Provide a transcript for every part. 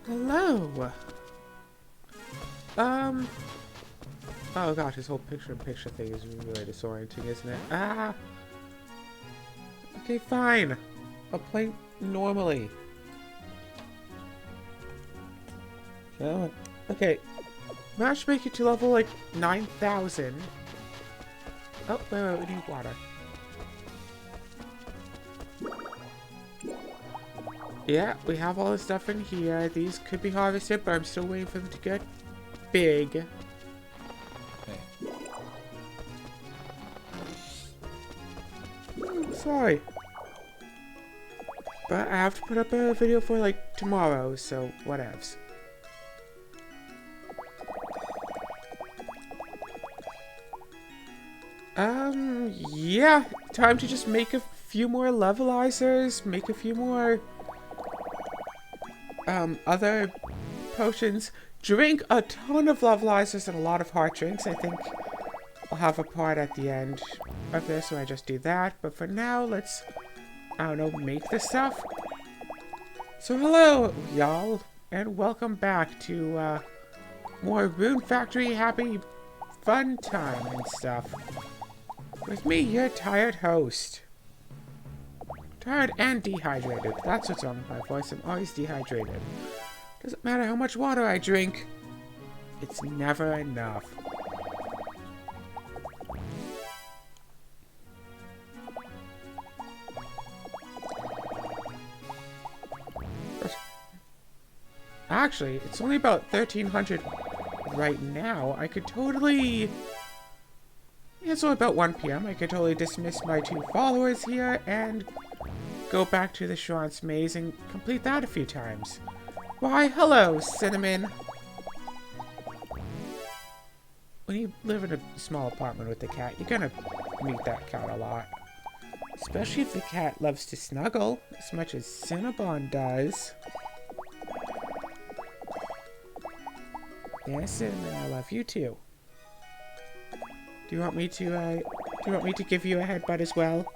Hello. Um. Oh gosh, this whole picture-in-picture thing is really disorienting, isn't it? Ah. Okay, fine. I'll play normally. Oh, okay. Matchmaking to level like 9,000. Oh, wait, we need water. Yeah, we have all the stuff in here. These could be harvested, but I'm still waiting for them to get big. Hey. Sorry. But I have to put up a video for like tomorrow, so whatevs. Yeah. Time to just make a few more levelizers, make a few more, other potions, drink a ton of levelizers and a lot of heart drinks. I think I'll have a part at the end of this where I just do that. But for now, let's, I don't know, make this stuff. So hello, y'all, and welcome back to, more Rune Factory happy fun time and stuff. With me, your tired host. Tired and dehydrated. That's what's wrong with my voice. I'm always dehydrated. Doesn't matter how much water I drink. It's never enough. Actually, it's only about 1,300 right now. I could totally... It's only about 1 p.m. I could totally dismiss my 2 followers here and go back to the Sharance maze and complete that a few times. Why, hello, Cinnamon! When you live in a small apartment with a cat, you're gonna meet that cat a lot. Especially if the cat loves to snuggle, as much as Cinnabon does. Yes, Cinnamon, I love you too. Do you want me to give you a headbutt as well?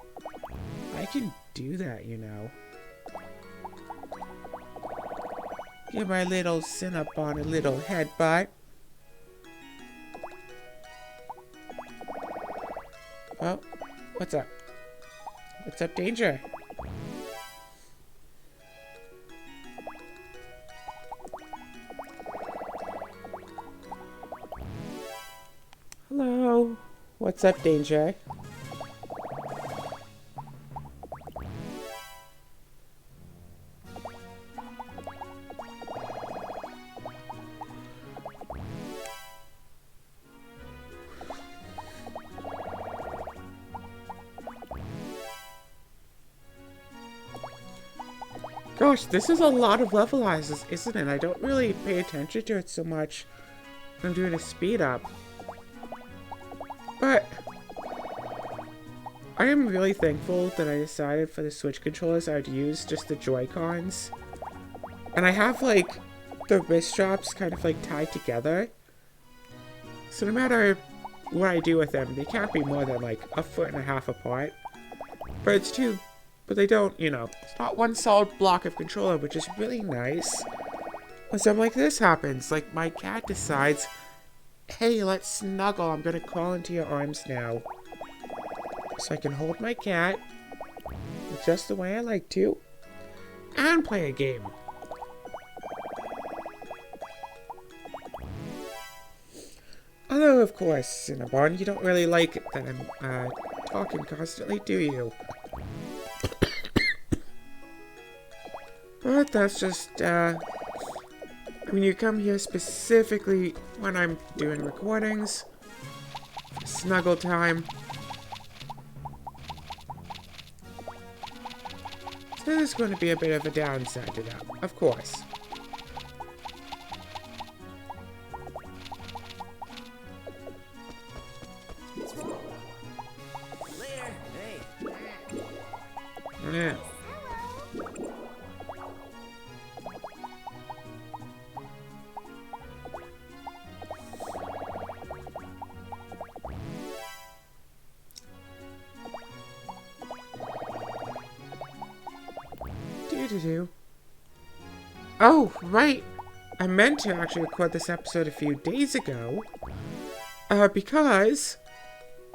I can do that, you know. Give my little Cinnabon a little headbutt. Oh, what's up? What's up, Danger? Hello. What's up, Danger? Gosh, this is a lot of levelizers, isn't it? I don't really pay attention to it so much when I'm doing a speed up. But I am really thankful that I decided for the Switch controllers I'd use just the Joy-Cons. And I have, like, the wrist straps kind of, like, tied together. So no matter what I do with them, they can't be more than, like, 1.5 feet apart. But they don't, you know, it's not one solid block of controller, which is really nice. When something like this happens, like my cat decides, hey, let's snuggle, I'm gonna crawl into your arms now. So I can hold my cat just the way I like to, and play a game. Although, of course, Cinnabon, you don't really like it that I'm, talking constantly, do you? But that's just, I mean, you come here specifically when I'm doing recordings, snuggle time. So there's going to be a bit of a downside to that, of course. Later. Hey. Yeah. Do. Oh, right. I meant to actually record this episode a few days ago, because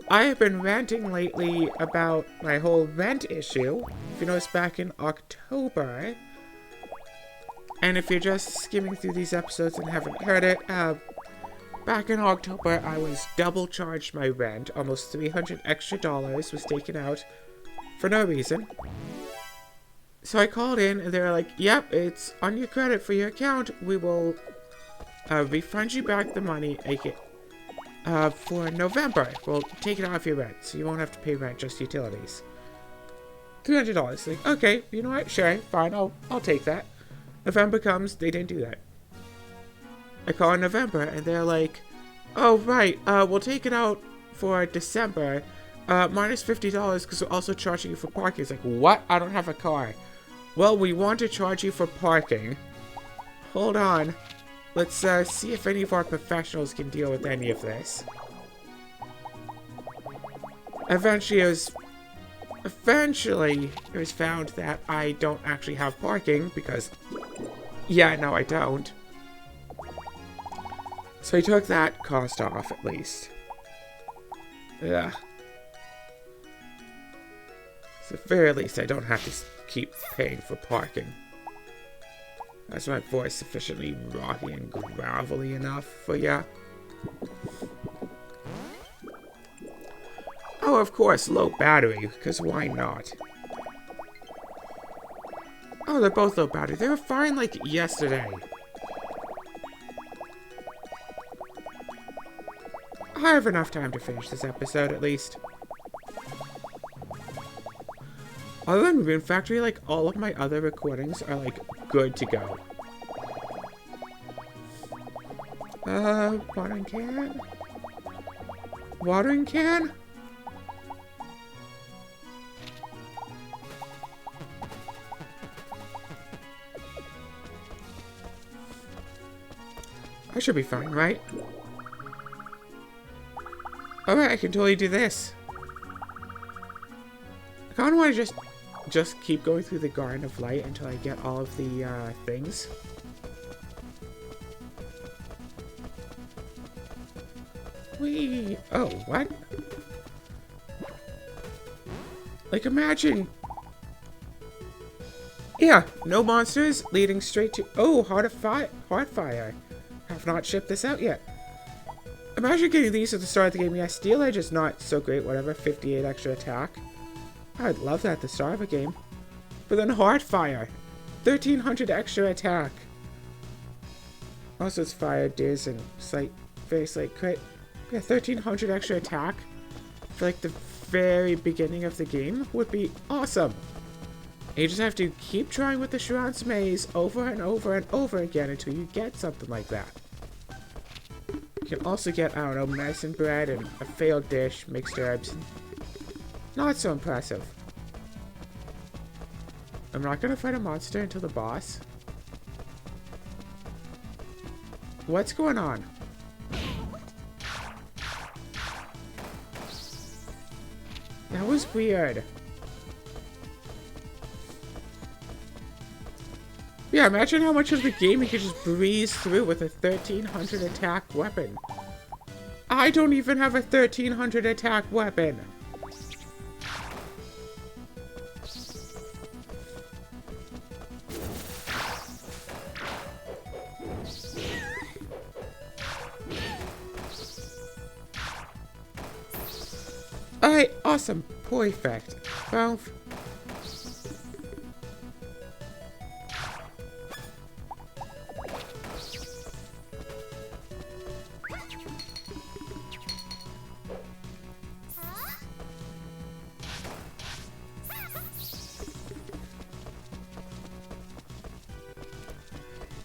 I have been ranting lately about my whole rent issue. If you notice, back in October, and if you're just skimming through these episodes and haven't heard it, back in October, I was double charged my rent. Almost $300 extra was taken out for no reason. So I called in and they were like, yep, it's on your credit for your account. We will refund you back the money for November. We'll take it off your rent, so you won't have to pay rent, just utilities. $300. Like, okay, you know what? Sure, fine, I'll take that. November comes, they didn't do that. I call in November and they're like, oh right, we'll take it out for December, minus $50 because we're also charging you for parking. It's like, what? I don't have a car. Well, we want to charge you for parking. Hold on. Let's see if any of our professionals can deal with any of this. Eventually it was found that I don't actually have parking because, yeah, no, I don't. So he took that cost off at least. Yeah. So at the very least, I don't have to keep paying for parking. Is my voice sufficiently rocky and gravelly enough for ya? Oh, of course, low battery, because why not? Oh, they're both low battery. They were fine, like, yesterday. I have enough time to finish this episode, at least. Other than Rune Factory, like, all of my other recordings are, like, good to go. Watering can? Watering can? I should be fine, right? Alright, I can totally do this. I kind of want to just keep going through the Garden of Light until I get all of the things. Whee! Oh, what? Like, imagine... Yeah, no monsters, leading straight to... Oh, Heart of Fire. Have not shipped this out yet. Imagine getting these at the start of the game. Yeah, Steel Edge is not so great, whatever. 58 extra attack. I'd love that at the start of a game. But then Heartfire. 1300 extra attack. Also, it's fire, diz, and very slight crit. Yeah, 1300 extra attack for like the very beginning of the game would be awesome. And you just have to keep trying with the Sharance maze over and over and over again until you get something like that. You can also get, I don't know, medicine bread and a failed dish, mixed herbs. Not so impressive. I'm not gonna fight a monster until the boss. What's going on? That was weird. Yeah, imagine how much of the game you could just breeze through with a 1300 attack weapon. I don't even have a 1300 attack weapon. Alright, awesome. Perfect. Well...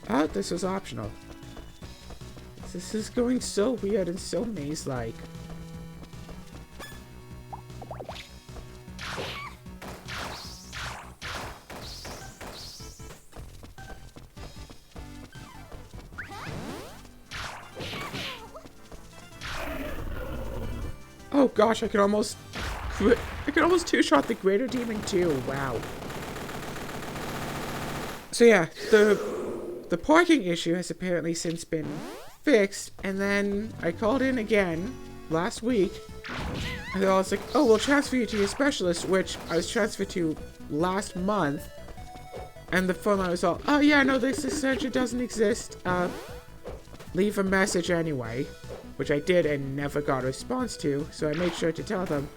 Oh, this was optional. This is going so weird and so maze-like. Oh gosh, I could almost two-shot the Greater Demon too. Wow. So yeah, the the parking issue has apparently since been fixed, and then I called in again last week, and they're all like, oh, we'll transfer you to your specialist, which I was transferred to last month, and the phone line was all, oh yeah, no, this extension doesn't exist, leave a message anyway, which I did and never got a response to, so I made sure to tell them,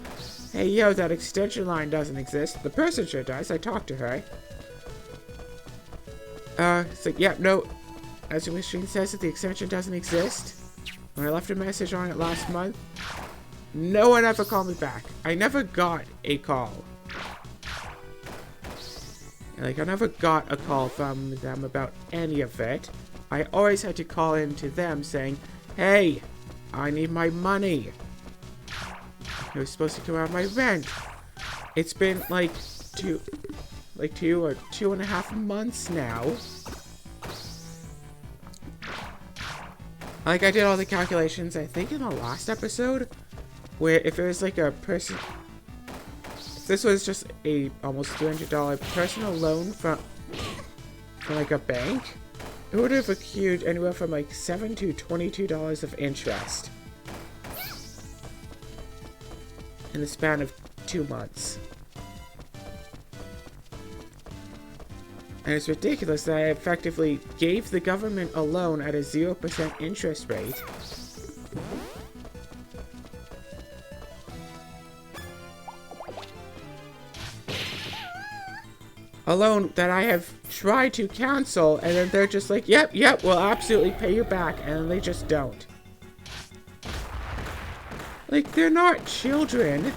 hey, yo, that extension line doesn't exist. The person sure does. I talked to her. It's like, yeah, no, as your machine says that the extension doesn't exist. When I left a message on it last month, no one ever called me back. I never got a call. Like, I never got a call from them about any of it. I always had to call in to them saying, hey, I need my money. I was supposed to come out of my rent. It's been like two or 2.5 months now. Like, I did all the calculations, I think, in the last episode, where if it was like a person, if this was just a almost $300 personal loan from like a bank, it would have accrued anywhere from like $7 to $22 of interest in the span of 2 months. And it's ridiculous that I effectively gave the government a loan at a 0% interest rate. A loan that I have tried to cancel, and then they're just like, yep, we'll absolutely pay you back, and then they just don't. Like, they're not children.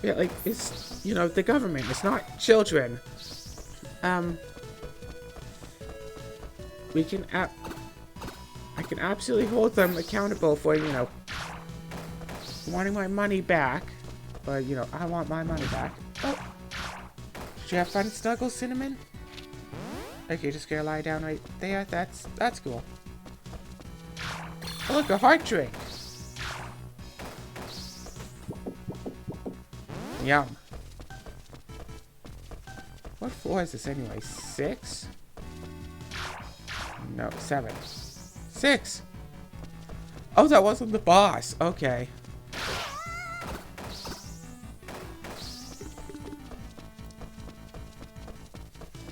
Yeah, like, it's, you know, the government. It's not children. I can absolutely hold them accountable for, you know, wanting my money back. But, you know, I want my money back. Oh. Did you have fun, Snuggles, Cinnamon? Okay, just gonna lie down right there. That's cool. Oh, look, a heart drink. Yum. What floor is this anyway? 6? No, 7. 6! Oh, that wasn't the boss. Okay.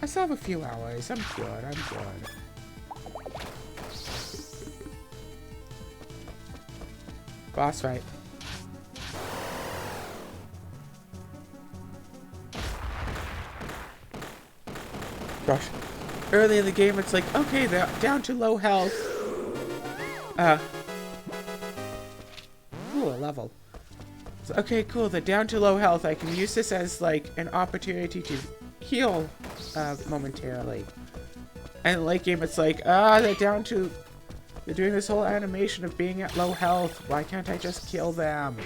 I still have a few hours. I'm good. Boss fight. Gosh. Early in the game, it's like, okay, they're down to low health. Ooh, a level. So, okay, cool, they're down to low health. I can use this as, like, an opportunity to heal, momentarily. And late game, it's like, they're down to... They're doing this whole animation of being at low health. Why can't I just kill them?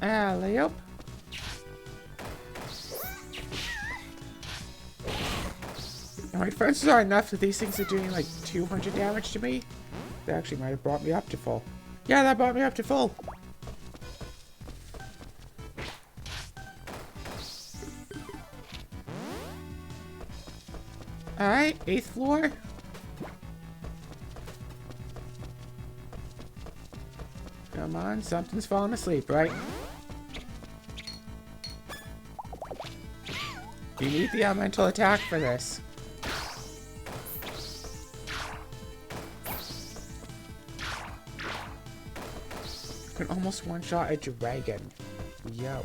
Alley-oop. My defenses are enough that these things are doing like 200 damage to me. That actually might have brought me up to full. Yeah, that brought me up to full. Alright, 8th floor. Come on, something's falling asleep, right? You need the elemental attack for this. You can almost one-shot a dragon. Yo.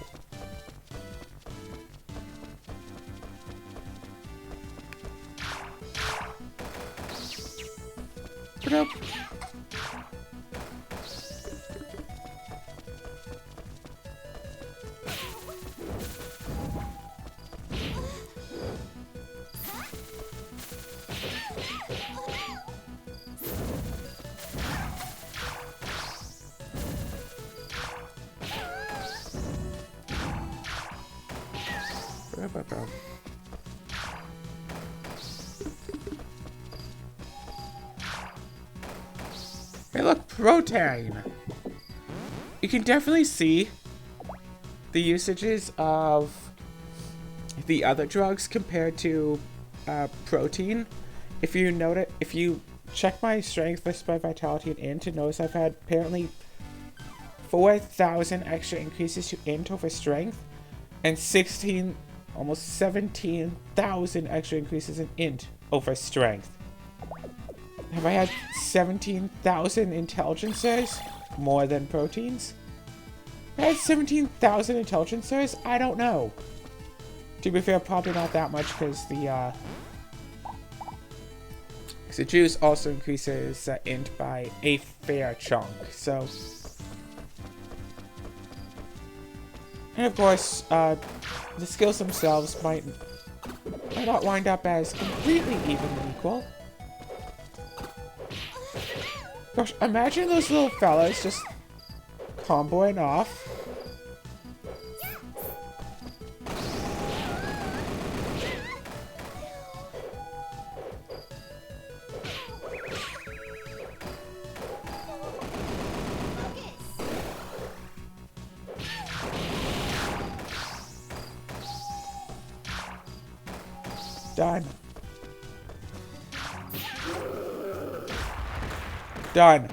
Nope. Hey, look, protein. You can definitely see the usages of the other drugs compared to protein. If you check my strength versus my vitality and int, and notice I've had apparently 4,000 extra increases to int over strength, and almost 17,000 extra increases in int over strength. Have I had 17,000 intelligencers more than proteins? I had 17,000 intelligencers? I don't know. To be fair, probably not that much because the juice also increases int by a fair chunk. So, and of course, the skills themselves might not wind up as completely even and equal. Gosh, imagine those little fellas just comboing off. Done. Done.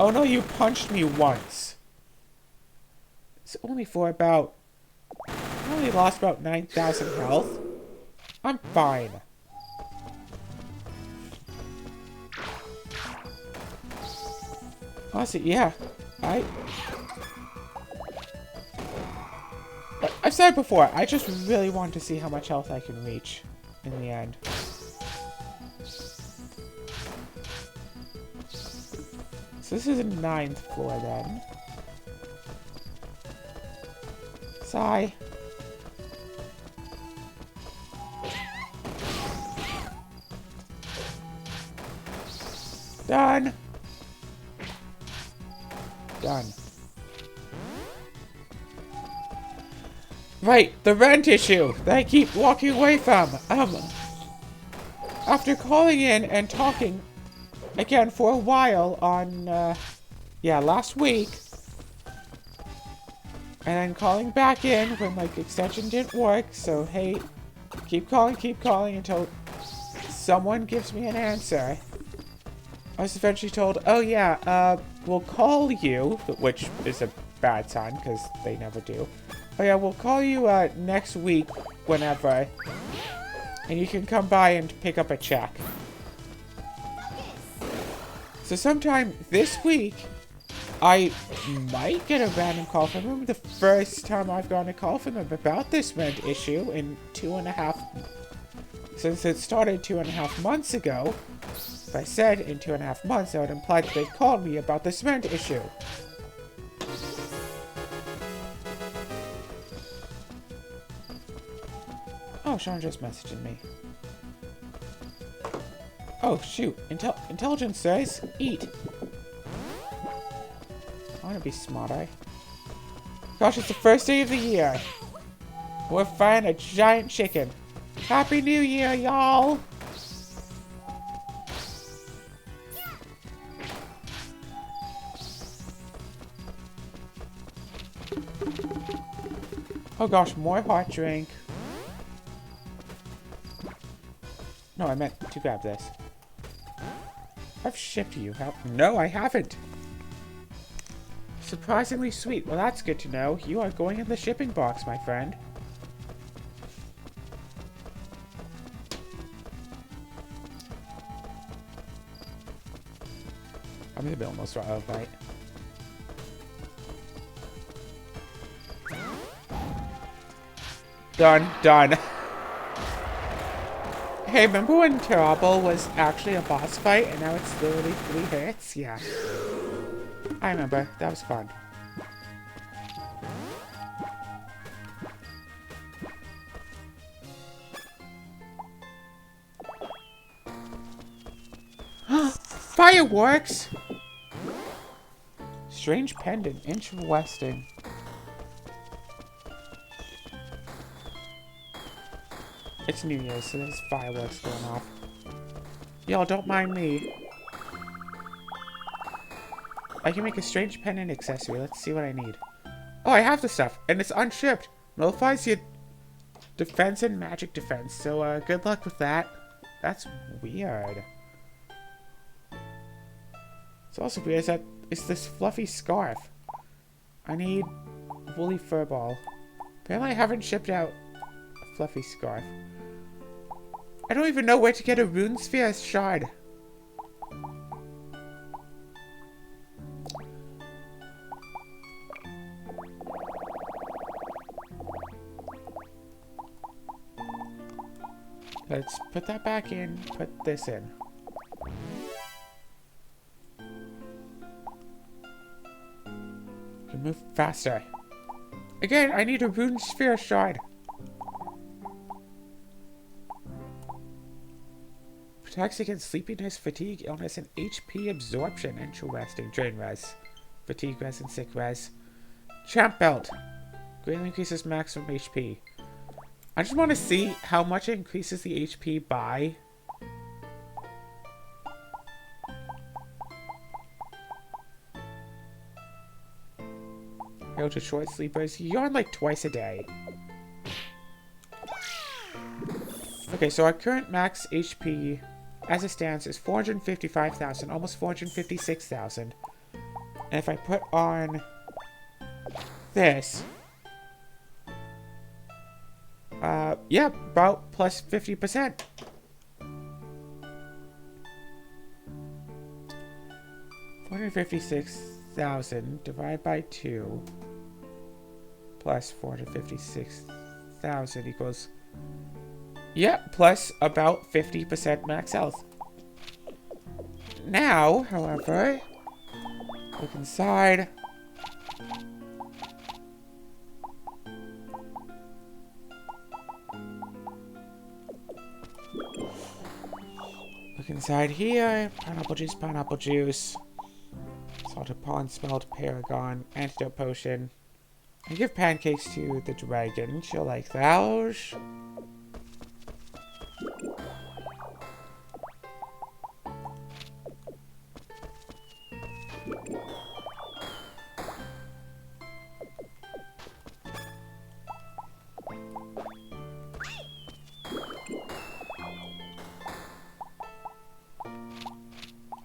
Oh no, you punched me once. It's only for about... I only lost about 9,000 health. I'm fine. Honestly, yeah. I've said it before, I just really want to see how much health I can reach in the end. So this is a 9th floor then. Sigh. Done. Done. Right, the rent issue that I keep walking away from. After calling in and talking again for a while on, last week. And then calling back in when, like, extension didn't work. So, hey, keep calling until someone gives me an answer. I was eventually told, oh yeah, we'll call you, which is a bad sign because they never do. Oh yeah, we'll call you next week whenever, and you can come by and pick up a check. So sometime this week, I might get a random call from them. The first time I've gotten a call from them about this rent issue in since it started 2.5 months ago. If I said in 2.5 months, that would imply that they called me about this rent issue. Oh, Sean just messaging me. Oh, shoot. Intelligence says eat. I want to be smarter. Gosh, it's the first day of the year. We're frying a giant chicken. Happy New Year, y'all! Oh gosh, more hot drink. No, I meant to grab this. I've shipped you. No, I haven't. Surprisingly sweet. Well, that's good to know. You are going in the shipping box, my friend. I'm gonna be almost right out of bite. Done. Done. Hey, remember when Terrible was actually a boss fight and now it's literally 3 hits? Yeah. I remember. That was fun. Fireworks! Strange pendant. Interesting. It's New Year's, so there's fireworks going off. Y'all, don't mind me. I can make a strange pendant accessory. Let's see what I need. Oh, I have the stuff, and it's unshipped. Nullifies your defense and magic defense, so good luck with that. That's weird. It's also weird that it's this fluffy scarf. I need woolly fur ball. Apparently I haven't shipped out a fluffy scarf. I don't even know where to get a rune sphere shard. Let's put that back in, put this in. Can move faster. Again, I need a rune sphere shard. Protects against sleepiness, fatigue, illness, and HP absorption. Interesting. Drain res. Fatigue res and sick res. Champ belt. Greatly increases maximum HP. I just want to see how much it increases the HP by. Hail to short sleepers. You yawn like twice a day. Okay, so our current max HP as it stands is 455,000, almost 456,000. And if I put on this, yeah, about plus 50%. $456,000 divided by 2 plus 456,000 equals, yeah, plus about 50% max health. Now, however, look inside. Look inside here. Pineapple juice, pineapple juice. Salted pond, smelled paragon, antidote potion. I give pancakes to the dragon. She'll like those.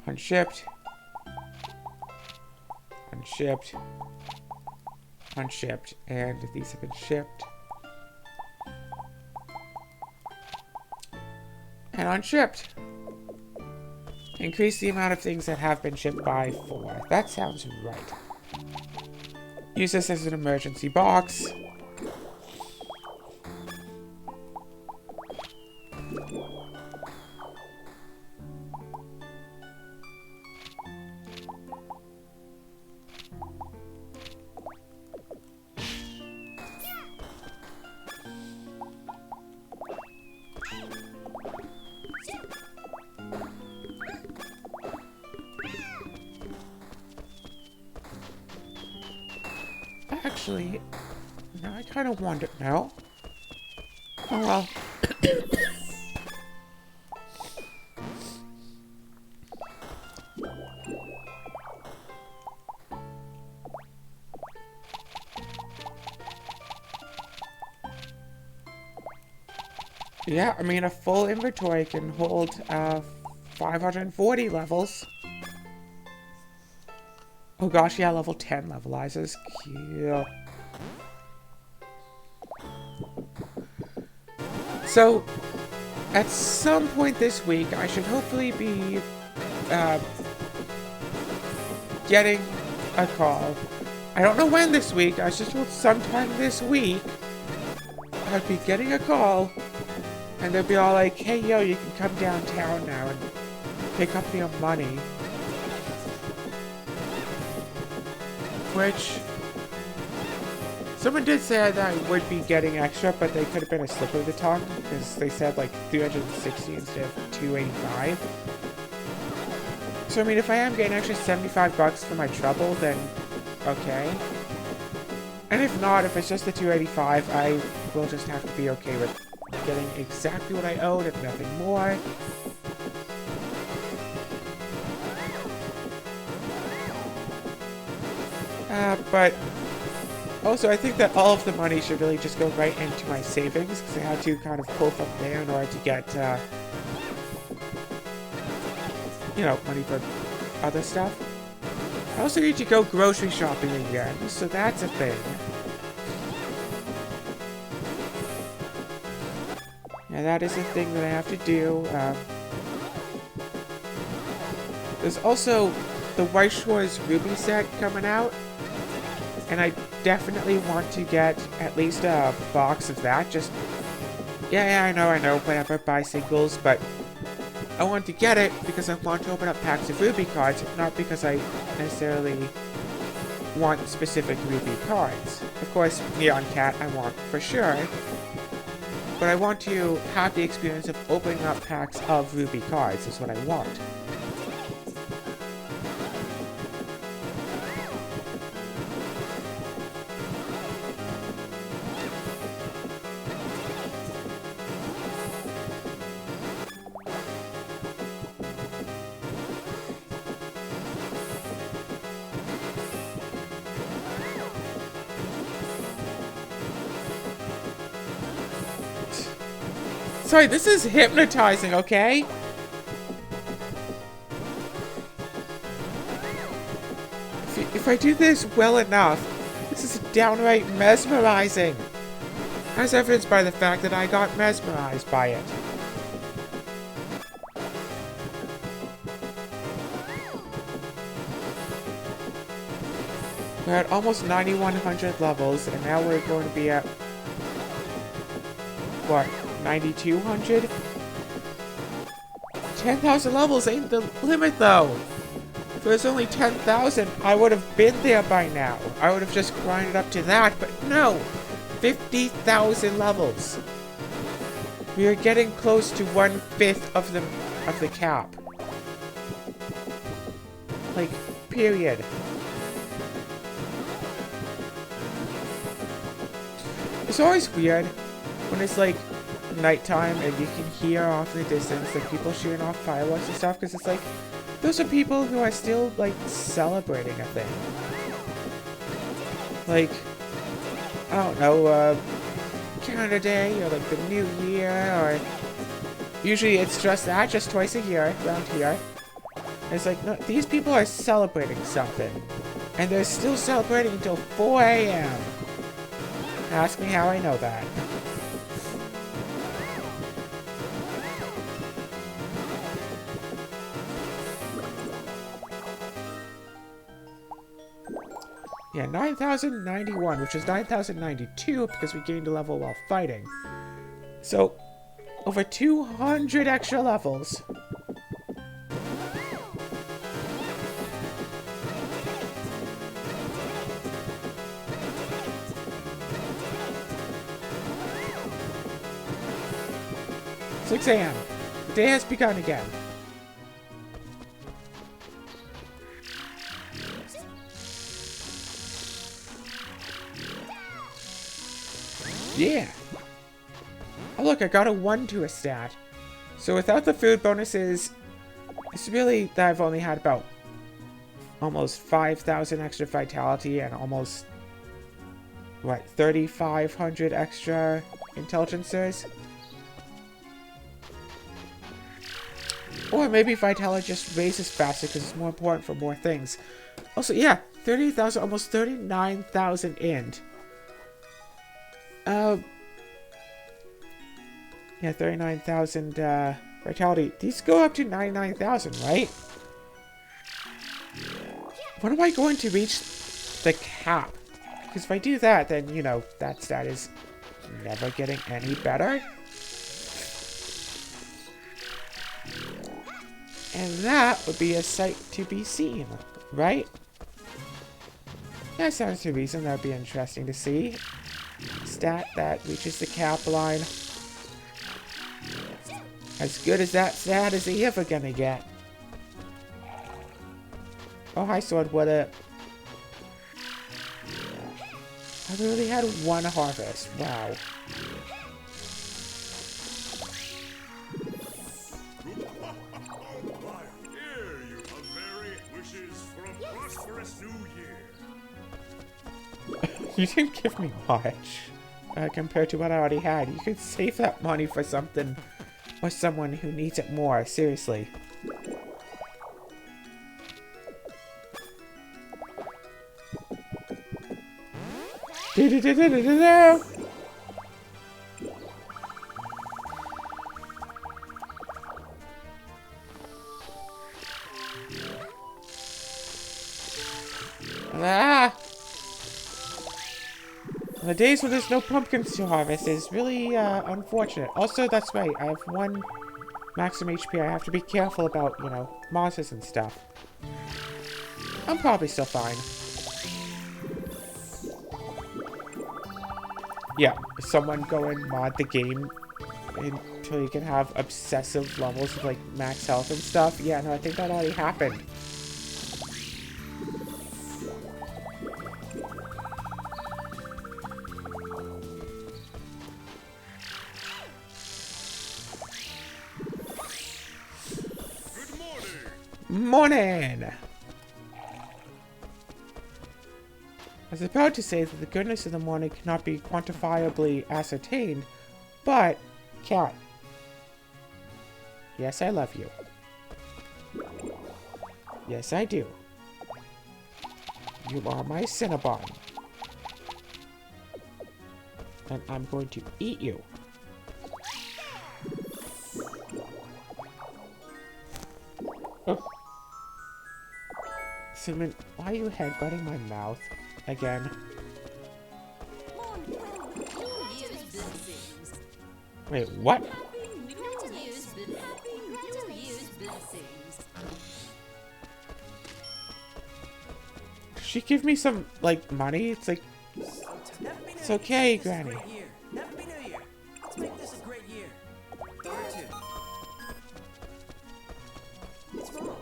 Unshipped. Unshipped. Unshipped. And these have been shipped. And unshipped. Increase the amount of things that have been shipped by 4. That sounds right. Use this as an emergency box. Actually, now I kind of wonder now. Oh well. Yeah, I mean, a full inventory can hold 540 levels. Oh gosh, yeah, level 10 levelizers. Cute. So, at some point this week, I should hopefully be getting a call. I don't know when this week. I was just told sometime this week I'd be getting a call And they'll be all like, hey, yo, you can come downtown now and pick up your money. Which, someone did say that I would be getting extra, but they could have been a slip of the tongue, because they said like 360 instead of 285. So I mean, if I am getting extra 75 bucks for my trouble, then okay. And if not, if it's just the 285, I will just have to be okay with getting exactly what I owed, if nothing more. But also, I think that all of the money should really just go right into my savings, because I had to kind of pull from there in order to get, you know, money for other stuff. I also need to go grocery shopping again, so that's a thing. Yeah, that is a thing that I have to do. There's also the White Shores Ruby set coming out. And I definitely want to get at least a box of that. Just, yeah, I know, whatever, buy singles, but I want to get it because I want to open up packs of Ruby cards, not because I necessarily want specific Ruby cards. Of course, Neon Cat I want for sure, but I want to have the experience of opening up packs of Ruby cards is what I want. Sorry, this is hypnotizing, okay? If I do this well enough, this is downright mesmerizing. As evidenced by the fact that I got mesmerized by it. We're at almost 9,100 levels, and now we're going to be at... what? 9,200? 10,000 levels ain't the limit, though. If it was only 10,000, I would have been there by now. I would have just grinded up to that, but no! 50,000 levels. We are getting close to 1/5 of the cap. Like, period. It's always weird when it's like nighttime and you can hear off in the distance like people shooting off fireworks and stuff, because it's like those are people who are still like celebrating a thing. Like, I don't know, Canada Day or like the New Year, or usually it's just that, just twice a year around here. And it's like, no, these people are celebrating something, and they're still celebrating until 4 a.m. Ask me how I know that. Yeah, 9,091, which is 9,092 because we gained a level while fighting. So, over 200 extra levels. "6 a.m. The day has begun again." Yeah! Oh look, I got a 1 to a stat. So without the food bonuses, it's really that I've only had about almost 5,000 extra vitality and almost, what, 3,500 extra intelligencers? Or maybe vitality just raises faster because it's more important for more things. Also, yeah, 38,000, almost 39,000 int. Yeah, 39,000 vitality. These go up to 99,000, right? When am I going to reach the cap? Because if I do that, then, you know, that stat is never getting any better. And that would be a sight to be seen, right? That sounds to reason that would be interesting to see. Stat that reaches the cap line. As good as that stat is he ever gonna get. Oh, hi, Sword. What up? I really had one harvest. Wow. Here you have very wishes for a prosperous new year. You didn't give me much compared to what I already had. You could save that money for something or someone who needs it more. Seriously. Do-do-do-do-do-do-do. Ah! The days when there's no pumpkins to harvest is really unfortunate. Also, that's right, I have one maximum HP. I have to be careful about, you know, monsters and stuff. I'm probably still fine. Yeah, someone go and mod the game until you can have obsessive levels of, like, max health and stuff. Yeah, no, I think that already happened. Morning! I was about to say that the goodness of the morning cannot be quantifiably ascertained, but, Cat. Yes, I love you. Yes, I do. You are my Cinnabon. And I'm going to eat you. Oh. Cinnamon, why are you headbutting my mouth again? Wait, what? Did she give me some, like, money? It's like, it's okay, Granny. Happy New Year. Let's make this a great year. Or two. What's wrong?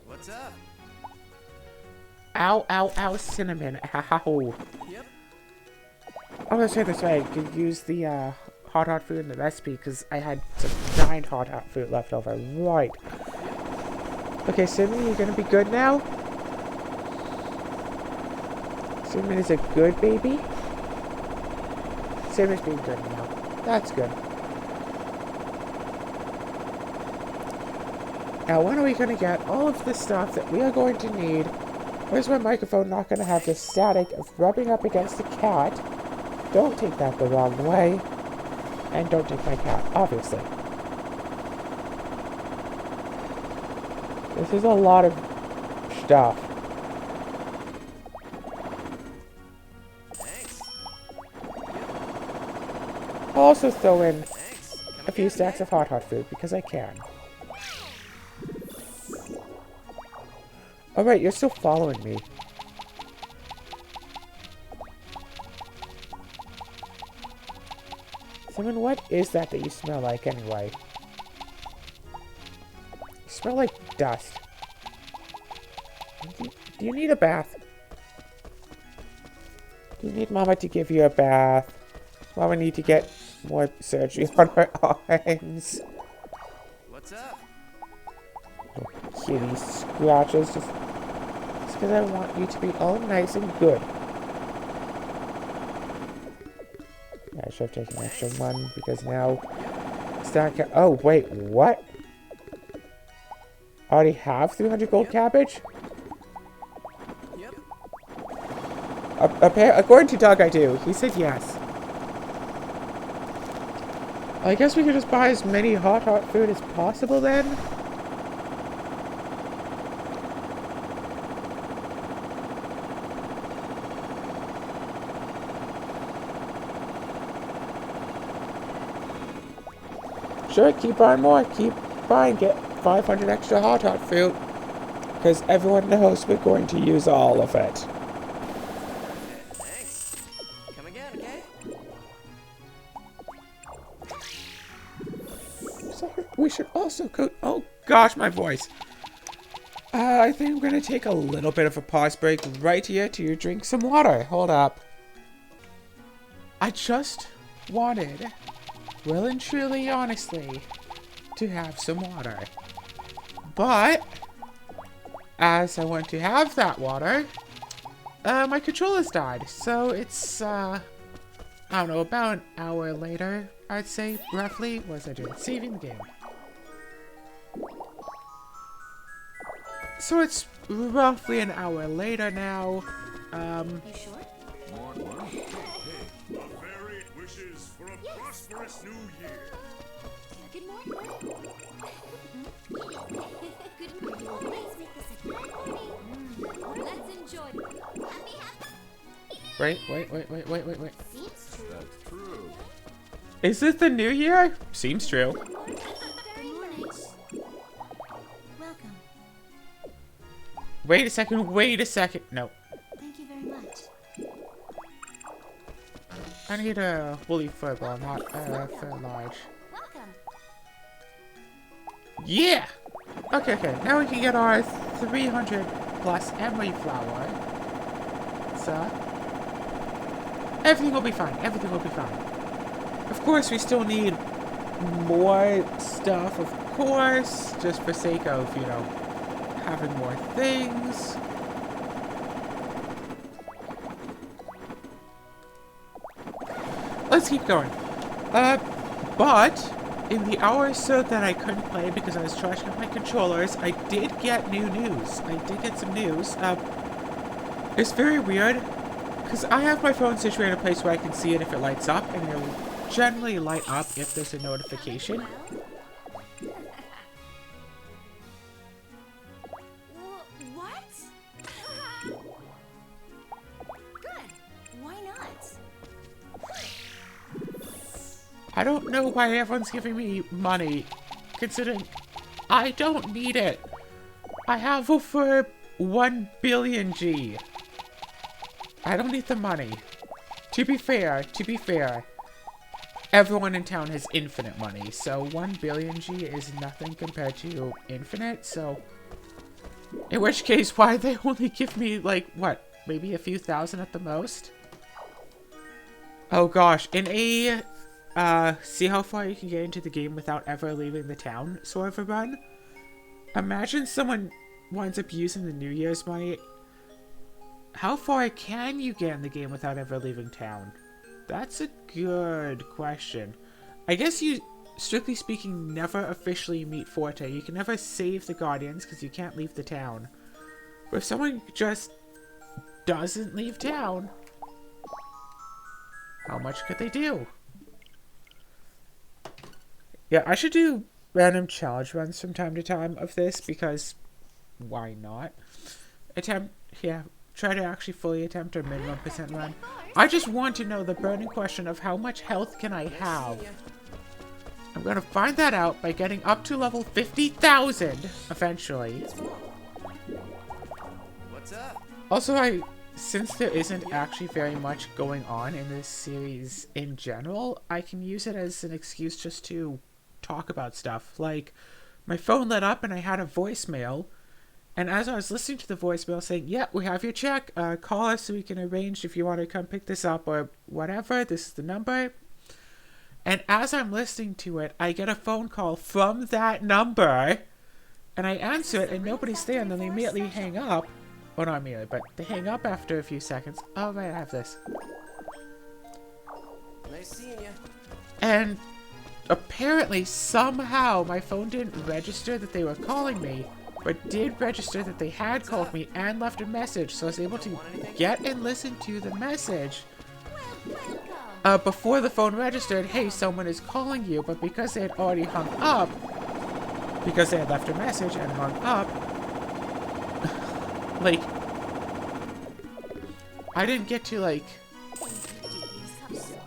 What's up? Ow, ow, ow, Cinnamon. Ow. Yep. I'm gonna say this way. I could use the hot food in the recipe because I had some giant hot food left over. Right. Okay, Cinnamon, you're gonna be good now? Cinnamon is a good baby? Cinnamon's being good now. That's good. Now, when are we gonna get all of the stuff that we are going to need? Where's my microphone not gonna have the static of rubbing up against the cat? Don't take that the wrong way. And don't take my cat, obviously. This is a lot of stuff. Thanks. I'll also throw in Thanks. a few stacks of hot food because I can. Alright, you're still following me. Simon, what is that you smell like anyway? You smell like dust. Do you need a bath? Do you need Mama to give you a bath? Mama need to get more surgery on her arms. What's up? Little kitty scratches just because I want you to be all nice and good. Yeah, I should have taken an extra one because now oh wait, what? I already have 300 gold cabbage? Yep. According to Doug, I do. He said yes. I guess we could just buy as many hot food as possible then. Sure, keep buying more. Keep by and get 500 extra hot fruit. Because everyone knows we're going to use all of it. Thanks. Come again, okay? So we should also go. Oh gosh, my voice. I think I'm gonna take a little bit of a pause break right here to drink some water. Hold up. I just wanted, well and truly, honestly, to have some water. But as I went to have that water, my controller's died. So it's I don't know, about an hour later, I'd say, roughly. Was I doing? Saving the game. So it's roughly an hour later now. You sure? More money? Hey, a very wishes for a prosperous new year. Good morning. Good morning. Always make this a good morning. Let's enjoy. Wait. Seems true. That's true. Is it the new year? Seems true. Very nice. Welcome. Wait a second. No. Thank you very much. I need a woolly football, not a fair large. Welcome. Yeah! Okay. Now we can get our 300 plus emery flour. So, everything will be fine. Of course, we still need more stuff, of course, just for sake of, you know, having more things. Let's keep going. But in the hour or so that I couldn't play because I was charging up my controllers, I did get new news. I did get some news. It's very weird because I have my phone situated in a place where I can see it if it lights up, and it'll generally light up if there's a notification. What? Good. Why not? I don't know why everyone's giving me money, considering I don't need it. I have over 1 billion G. I don't need the money. To be fair, everyone in town has infinite money, so 1 billion G is nothing compared to infinite, so in which case, why they only give me, like, what, maybe a few thousand at the most? Oh gosh, in a see how far you can get into the game without ever leaving the town sort of a run? Imagine someone winds up using the New Year's money. How far can you get in the game without ever leaving town? That's a good question. I guess you, strictly speaking, never officially meet Forte. You can never save the Guardians because you can't leave the town. But if someone just doesn't leave town, how much could they do? Yeah, I should do random challenge runs from time to time of this because why not? Try to actually fully attempt a minimum % run. I just want to know the burning question of how much health can I have. I'm gonna find that out by getting up to level 50,000 eventually. What's up? Also, since there isn't actually very much going on in this series in general, I can use it as an excuse just to talk about stuff. Like, my phone lit up and I had a voicemail, and as I was listening to the voicemail saying, yeah, we have your check, call us so we can arrange if you want to come pick this up or whatever, this is the number. And as I'm listening to it, I get a phone call from that number, and I answer it and nobody's there, and then they immediately hang up. Well, not immediately, but they hang up after a few seconds. Oh, right, I have this. Nice seeing you. And apparently, somehow, my phone didn't register that they were calling me, but did register that they had called me and left a message, so I was able to get and listen to the message before the phone registered, hey, someone is calling you, but because they had already hung up, because they had left a message and hung up, like, I didn't get to, like,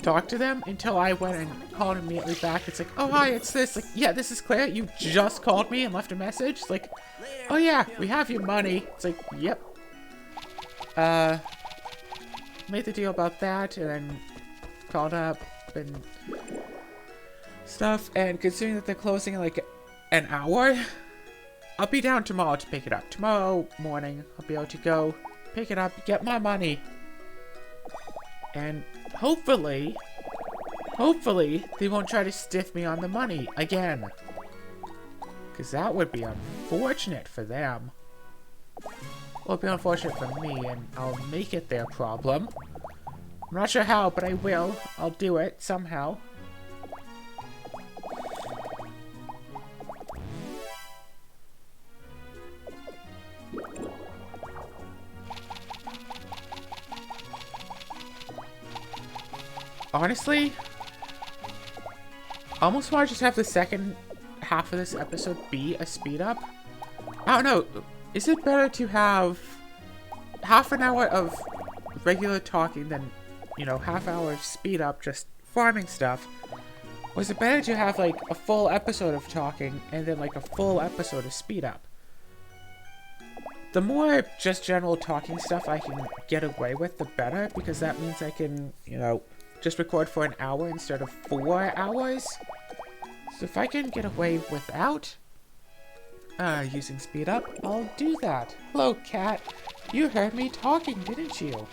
talk to them until I went and called immediately back. It's like, oh, hi, it's this. Like, yeah, this is Claire. You just called me and left a message. It's like, oh, yeah, we have your money. It's like, yep. Made the deal about that and then called up and stuff. And considering that they're closing in like an hour, I'll be down tomorrow to pick it up. Tomorrow morning, I'll be able to go pick it up, get my money. And hopefully, they won't try to stiff me on the money again. Because that would be unfortunate for them. Well, it'd be unfortunate for me, and I'll make it their problem. I'm not sure how, but I will. I'll do it somehow. Honestly, I almost want to just have the second half of this episode be a speed up. I don't know. Is it better to have half an hour of regular talking than, you know, half hour of speed up just farming stuff? Or is it better to have like a full episode of talking and then like a full episode of speed up? The more just general talking stuff I can get away with, the better, because that means I can, you know, just record for an hour instead of 4 hours. So if I can get away without using speed up, I'll do that. Hello, cat. You heard me talking, didn't you?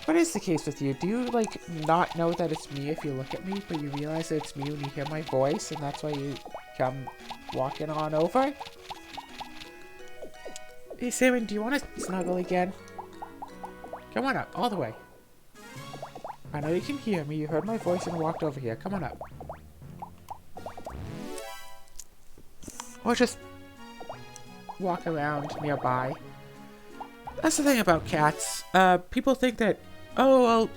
What is the case with you? Do you, like, not know that it's me if you look at me, but you realize that it's me when you hear my voice, and that's why you come walking on over? Hey, Simon, do you want to snuggle again? Come on up, all the way. I know you can hear me. You heard my voice and walked over here. Come on up. Or just walk around nearby. That's the thing about cats. People think that, oh, well,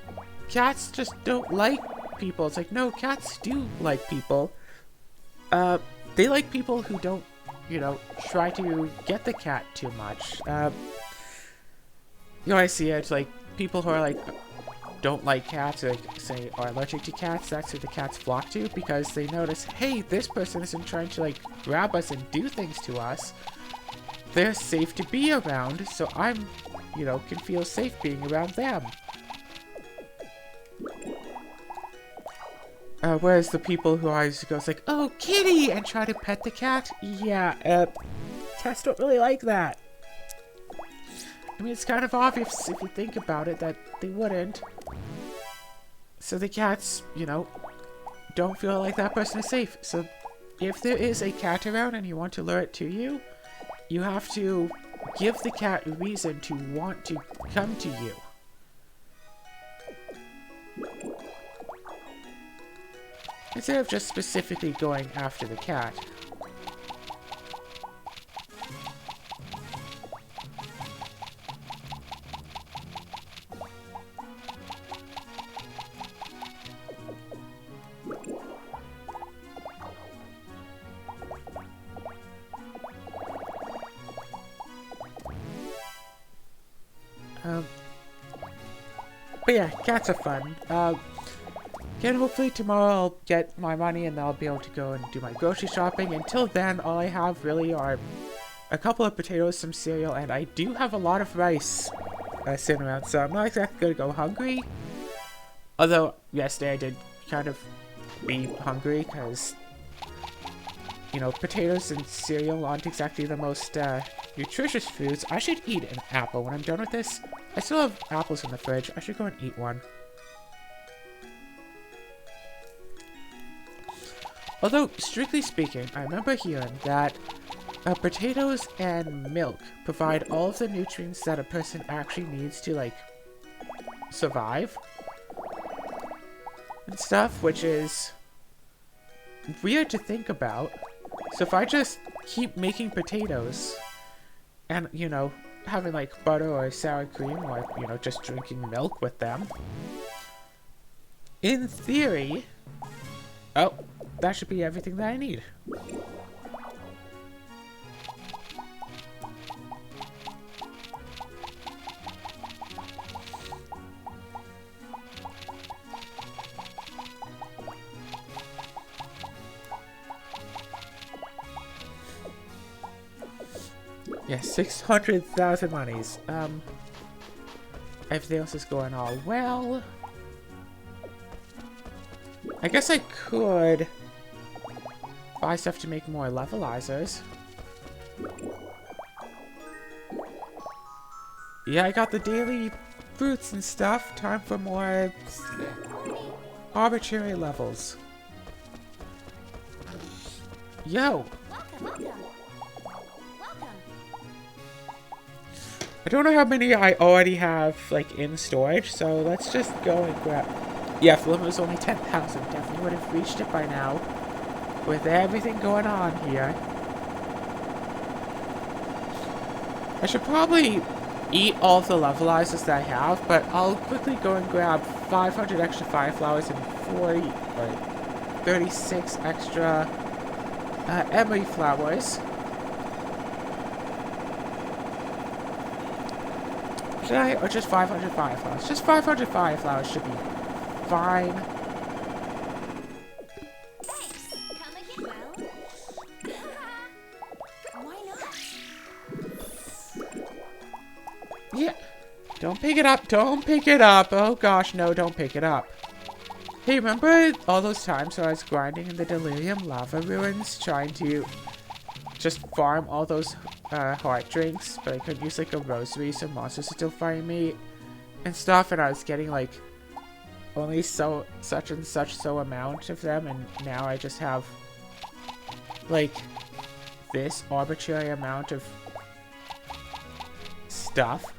cats just don't like people. It's like, no, cats do like people. They like people who don't, you know, try to get the cat too much. You know, I see it, like, people who are like, don't like cats, or say are allergic to cats, that's who the cats flock to, because they notice, hey, this person isn't trying to like grab us and do things to us. They're safe to be around, so I'm, you know, can feel safe being around them. Whereas the people who always goes like, oh, kitty, and try to pet the cat, yeah, cats don't really like that. I mean, it's kind of obvious if you think about it that they wouldn't. So the cats, you know, don't feel like that person is safe. So if there is a cat around and you want to lure it to you, you have to give the cat a reason to want to come to you. Instead of just specifically going after the cat. But yeah, cats are fun. Again, hopefully tomorrow I'll get my money and I'll be able to go and do my grocery shopping. Until then, all I have really are a couple of potatoes, some cereal, and I do have a lot of rice sitting around, so I'm not exactly going to go hungry. Although, yesterday I did kind of be hungry because, you know, potatoes and cereal aren't exactly the most nutritious foods. I should eat an apple when I'm done with this. I still have apples in the fridge. I should go and eat one. Although, strictly speaking, I remember hearing that potatoes and milk provide all of the nutrients that a person actually needs to, like, survive and stuff, which is weird to think about. So if I just keep making potatoes and, you know, having, like, butter or sour cream or, you know, just drinking milk with them, in theory, oh, that should be everything that I need. Yeah, 600,000 monies. Everything else is going all well. I guess I could buy stuff to make more levelizers. Yeah, I got the daily fruits and stuff. Time for more arbitrary levels. Yo! Welcome, welcome. Welcome. I don't know how many I already have, like, in storage, so let's just go and grab... Yeah, if the limit was only 10,000, definitely would have reached it by now. With everything going on here. I should probably eat all of the levelizers that I have, but I'll quickly go and grab 500 extra fire flowers and 36 extra emery flowers. Should I? Or just 500 fire flowers? Just 500 fire flowers should be fine. Thanks. Come again. Well, why not? Yeah. Don't pick it up. Don't pick it up. Oh gosh, no, don't pick it up. Hey, remember all those times when I was grinding in the Delirium Lava Ruins trying to just farm all those heart drinks, but I couldn't use like a rosary so monsters would still find me and stuff, and I was getting like only such amount of them, and now I just have like this arbitrary amount of stuff.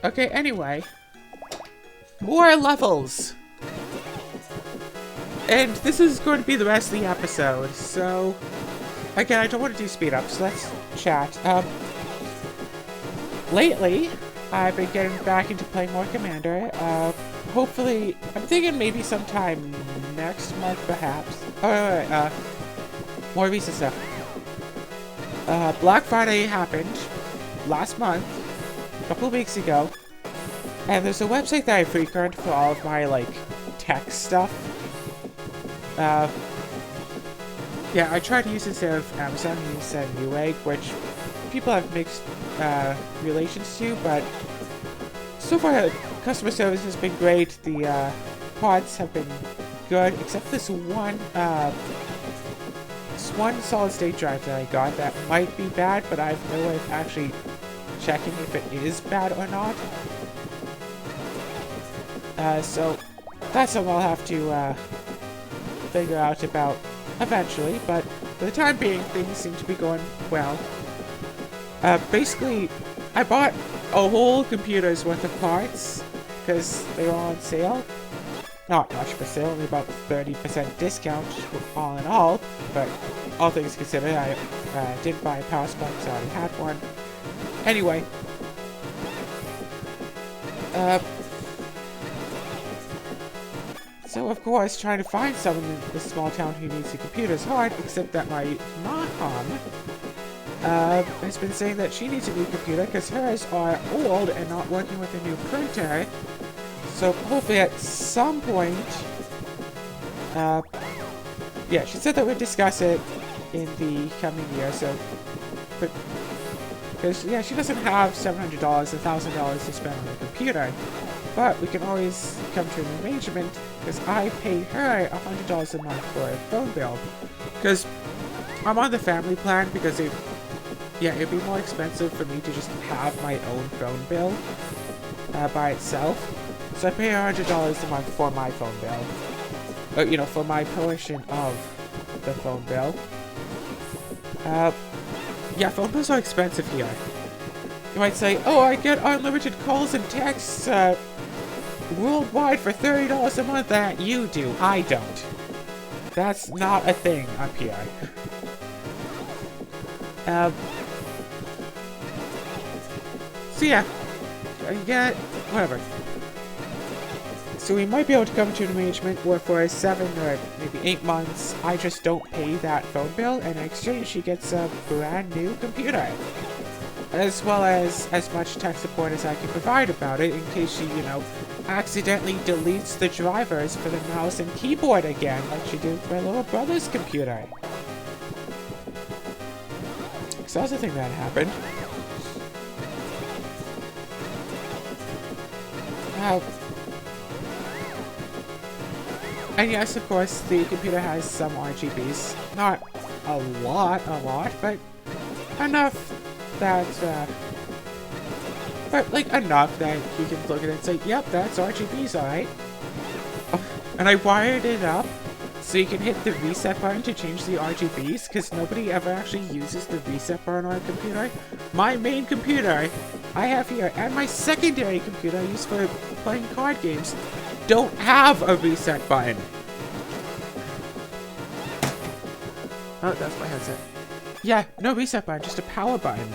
Okay, anyway. More levels! And this is going to be the rest of the episode, so... Again, I don't want to do speed ups, so let's chat. Lately, I've been getting back into playing more Commander. Hopefully, I'm thinking maybe sometime next month, perhaps. Oh, wait, more recent stuff. Black Friday happened last month. Couple of weeks ago, and there's a website that I frequent for all of my like tech stuff. Yeah, I tried to use instead of Amazon, I used Newegg, which people have mixed relations to, but so far customer service has been great. The pods have been good, except this one solid state drive that I got that might be bad, but I have no way of actually checking if it is bad or not. So that's something I'll have to figure out about eventually, but for the time being, things seem to be going well. Basically, I bought a whole computer's worth of parts because they were on sale. Not much for sale, only about 30% discount all in all, but all things considered, I did buy a power supply because I already had one. Anyway, so of course, trying to find someone in this small town who needs a computer is hard, except that my mom has been saying that she needs a new computer because hers are old and not working with a new printer. So hopefully at some point, yeah, she said that we'd discuss it in the coming year, so, but, because, yeah, she doesn't have $700, $1,000 to spend on a computer, but we can always come to an arrangement, because I paid her $100 a month for a phone bill, because I'm on the family plan, because it'd be more expensive for me to just have my own phone bill by itself, so I pay her $100 a month for my phone bill, or, you know, for my portion of the phone bill. Yeah, phone bills are expensive here. You might say, oh, I get unlimited calls and texts worldwide for $30 a month. That you do. I don't. That's not a thing up here. So yeah, I get whatever. So we might be able to come to an arrangement where for 7 or maybe 8 months, I just don't pay that phone bill, and in exchange she gets a brand new computer. as well as much tech support as I can provide about it in case she, accidentally deletes the drivers for the mouse and keyboard again, like she did with my little brother's computer. So that's the thing that happened. And yes, of course, the computer has some RGBs. Not a lot, but enough that, enough that you can look at it and say, yep, that's RGBs, alright. And I wired it up so you can hit the reset button to change the RGBs, because nobody ever actually uses the reset button on a computer. My main computer I have here, and my secondary computer I use for playing card games, don't have a reset button. Oh, that's my headset. Yeah, no reset button, just a power button.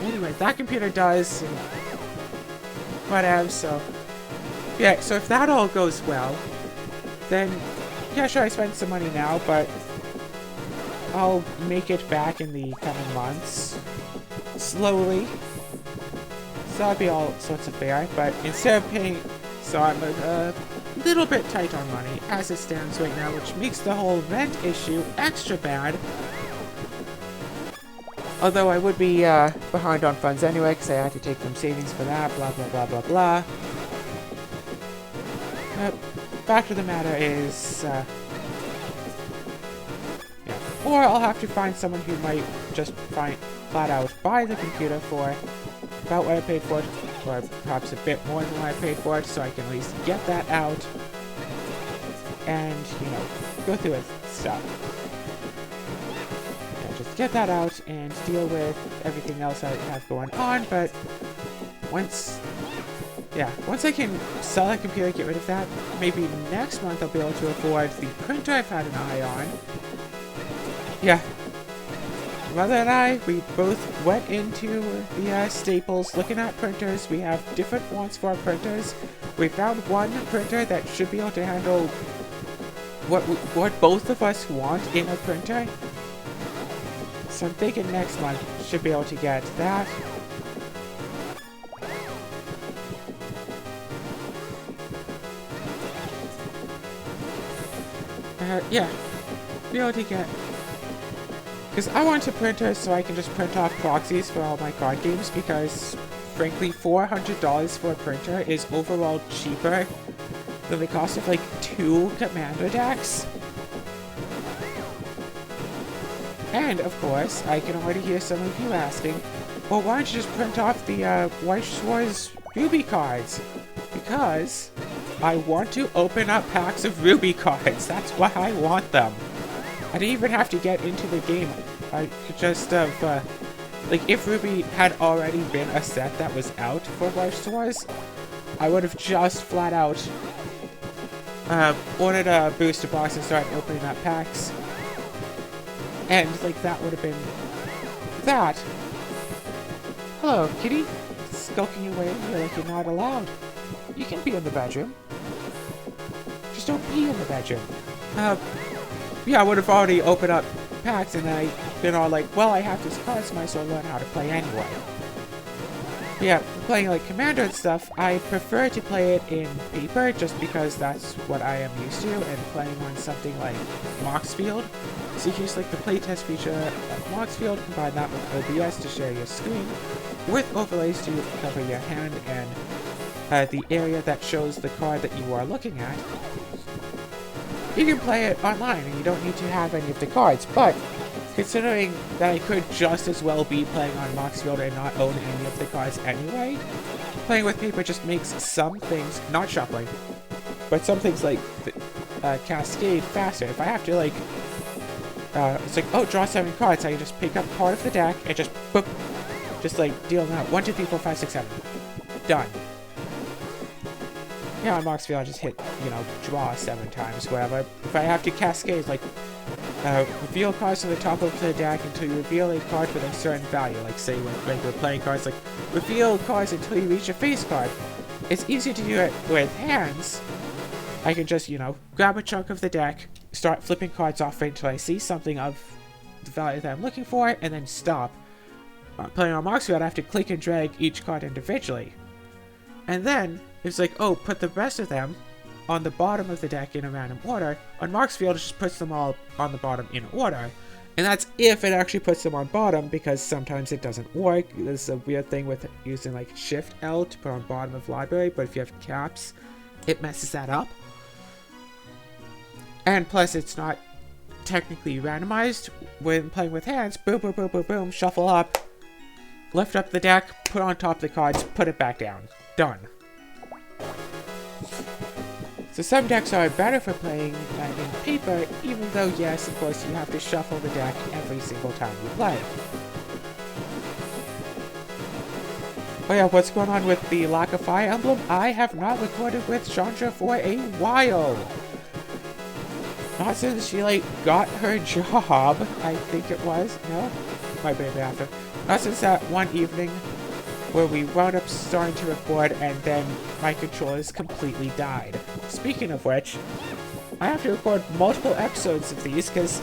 Anyway, that computer does, and whatever, so... Yeah, so if that all goes well, then, yeah, sure, I spend some money now, but I'll make it back in the coming months. Slowly. So that'll be all sorts of fair, but instead of paying... So I'm a little bit tight on money, as it stands right now, which makes the whole rent issue extra bad. Although I would be behind on funds anyway, because I had to take from savings for that, blah, blah, blah, blah, blah. Fact of the matter is, yeah. Or I'll have to find someone who might just flat out buy the computer for about what I paid for it, or perhaps a bit more than what I paid for it, so I can at least get that out and, go through it stuff. Yeah, just get that out and deal with everything else I have going on, but once I can sell that computer, get rid of that, maybe next month I'll be able to afford the printer I've had an eye on. Yeah. Mother and I, we both went into the Staples looking at printers. We have different wants for our printers. We found one printer that should be able to handle what both of us want in a printer. So I'm thinking next month should be able to get that. Yeah, be able to get... Because I want a printer so I can just print off proxies for all my card games, because, frankly, $400 for a printer is overall cheaper than the cost of, 2 Commander decks. And, of course, I can already hear some of you asking, well, why don't you just print off the White Swords Ruby cards? Because I want to open up packs of Ruby cards. That's why I want them. I didn't even have to get into the game. I could just have, if Ruby had already been a set that was out for White Swords, I would have just flat out ordered a booster box and started opening up packs. And, that would have been that. Hello, kitty. Skulking away here like you're not allowed. You can be in the bedroom. Just don't pee in the bedroom. Yeah, I would have already opened up packs, and then I've been all well, I have this card, so I might as well learn how to play anyway. Yeah, playing Commander and stuff, I prefer to play it in paper, just because that's what I am used to, and playing on something like Moxfield. So you can use the playtest feature of Moxfield, combine that with OBS to share your screen, with overlays to cover your hand and the area that shows the card that you are looking at. You can play it online, and you don't need to have any of the cards, but considering that I could just as well be playing on Moxfield and not own any of the cards anyway, playing with paper just makes some things, not shuffling, but some things Cascade faster. If I have to it's oh, draw 7 cards, I can just pick up part of the deck and just boop, just deal them out. 1, 2, 3, 4, 5, 6, 7. Done. Yeah, on Moxfield, I just hit, draw 7 times, whatever. If I have to cascade, reveal cards from the top of the deck until you reveal a card with a certain value. Say, when we're playing cards, reveal cards until you reach a face card. It's easy to do it with hands. I can just, grab a chunk of the deck, start flipping cards off until I see something of the value that I'm looking for, and then stop. playing on Marksfield, I have to click and drag each card individually. And then it's like, oh, put the rest of them on the bottom of the deck in a random order. On Marksfield, it just puts them all on the bottom in order. And that's if it actually puts them on bottom, because sometimes it doesn't work. There's a weird thing with using like Shift L to put on bottom of library, but if you have caps, it messes that up. And plus, it's not technically randomized. When playing with hands, boom, boom, boom, boom, boom, shuffle up, lift up the deck, put on top of the cards, put it back down. Done. So some decks are better for playing in paper, even though, yes, of course, you have to shuffle the deck every single time you play. Oh yeah, what's going on with the lack of Fire Emblem? I have not recorded with Chandra for a while. Not since she, like, got her job, I think it was. No? Might be after. Not since that one evening where we wound up starting to record and then my controllers completely died. Speaking of which, I have to record multiple episodes of these because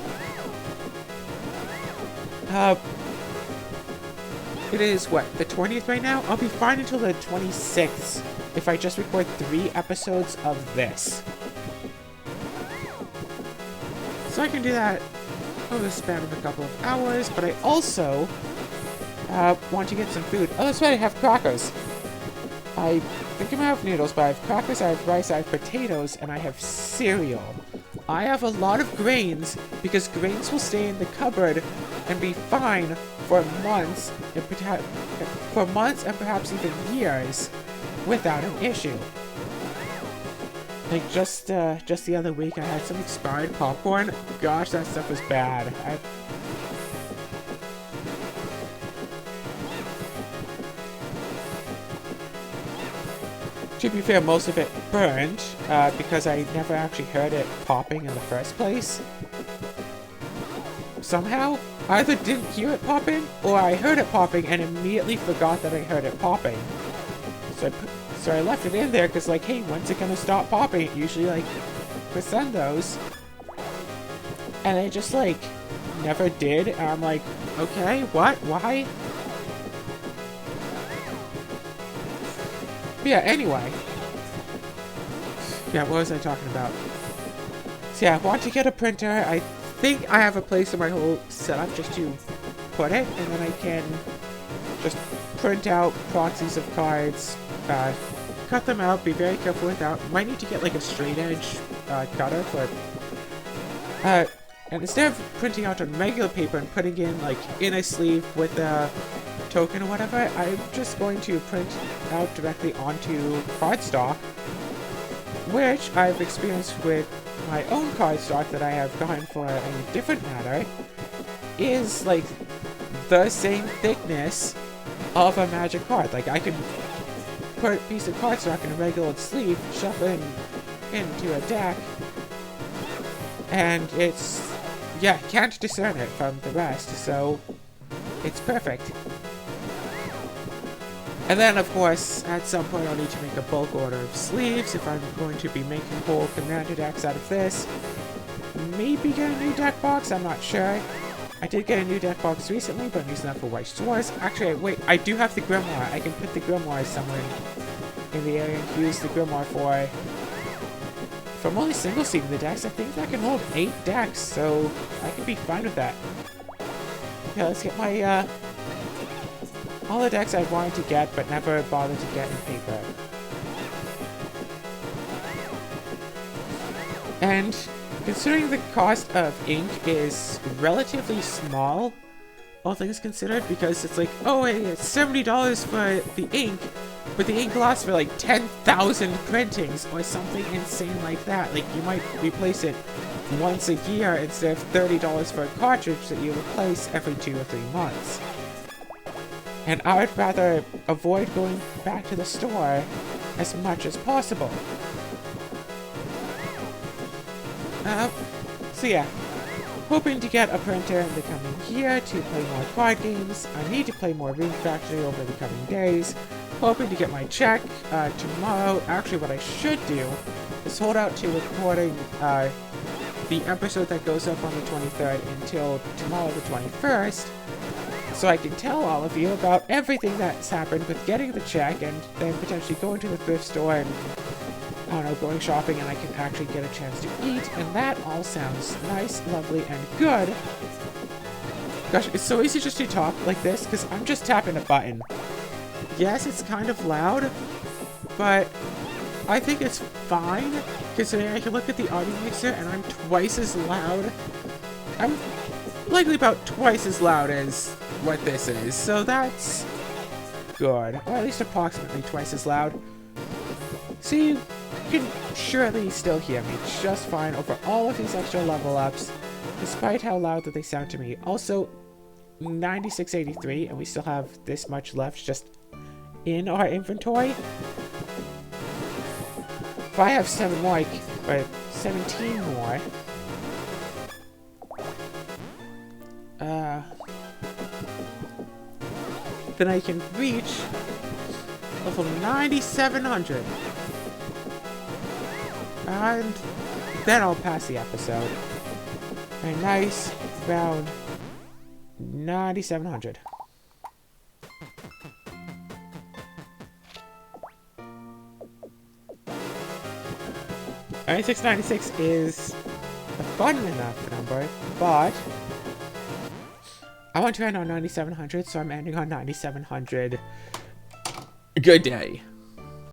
it is, what, the 20th right now? I'll be fine until the 26th if I just record 3 episodes of this. So I can do that over the span of a couple of hours, but I also want to get some food. Oh, that's right, I have crackers. I think I might have noodles, but I have crackers, I have rice, I have potatoes, and I have cereal. I have a lot of grains, because grains will stay in the cupboard and be fine for months, and perhaps even years, without an issue. Like, just the other week, I had some expired popcorn. Gosh, that stuff was bad. To be fair, most of it burned, because I never actually heard it popping in the first place. Somehow, I either didn't hear it popping, or I heard it popping and immediately forgot that I heard it popping. So I left it in there because, like, hey, when's it gonna stop popping? It usually, like, crescendos. And it just, like, never did. And I'm like, okay, what? Why? Yeah, anyway. Yeah, what was I talking about? So yeah, I want to get a printer. I think I have a place in my whole setup just to put it, and then I can just print out proxies of cards, cut them out, be very careful with that. Might need to get like a straight edge cutter for and instead of printing out on regular paper and putting in like in a sleeve with a token or whatever, I'm just going to print out directly onto cardstock, which I've experienced with my own cardstock that I have gotten for a different matter, is like the same thickness of a magic card. Like, I can put a piece of cardstock in a regular sleeve, shuffle it into a deck, and it's, yeah, can't discern it from the rest, so it's perfect. And then, of course, at some point I'll need to make a bulk order of sleeves if I'm going to be making whole commander decks out of this. Maybe get a new deck box, I'm not sure. I did get a new deck box recently, but I'm using that for White Swords. Actually, wait, I do have the Grimoire. I can put the Grimoire somewhere in the area and use the Grimoire for... If I'm only single-seating the decks, I think that can hold 8 decks, so I can be fine with that. Okay, let's get my, all the decks I wanted to get, but never bothered to get in paper. And considering the cost of ink is relatively small, all things considered, because it's like, oh, hey, it's $70 for the ink, but the ink lasts for like 10,000 printings or something insane like that. Like, you might replace it once a year instead of $30 for a cartridge that you replace every 2 or 3 months. And I would rather avoid going back to the store as much as possible. So yeah, hoping to get a printer in the coming year to play more card games. I need to play more Rune Factory over the coming days. Hoping to get my check tomorrow. Actually, what I should do is hold out to recording the episode that goes up on the 23rd until tomorrow the 21st, so I can tell all of you about everything that's happened with getting the check and then potentially going to the thrift store and, I don't know, going shopping, and I can actually get a chance to eat, and that all sounds nice, lovely, and good. Gosh, it's so easy just to talk like this because I'm just tapping a button. Yes, it's kind of loud, but I think it's fine, considering I can look at the audio mixer and I'm twice as loud. I'm likely about twice as loud as what this is, so that's good. Or at least approximately twice as loud. So you can surely still hear me just fine over all of these extra level ups, despite how loud that they sound to me. Also, 9683, and we still have this much left just in our inventory. If I have 7 more, or 17 more, then I can reach level 9700. And then I'll pass the episode. A nice round 9700. $96.96 is a fun enough number, but I want to end on 9700, so I'm ending on 9700. Good day.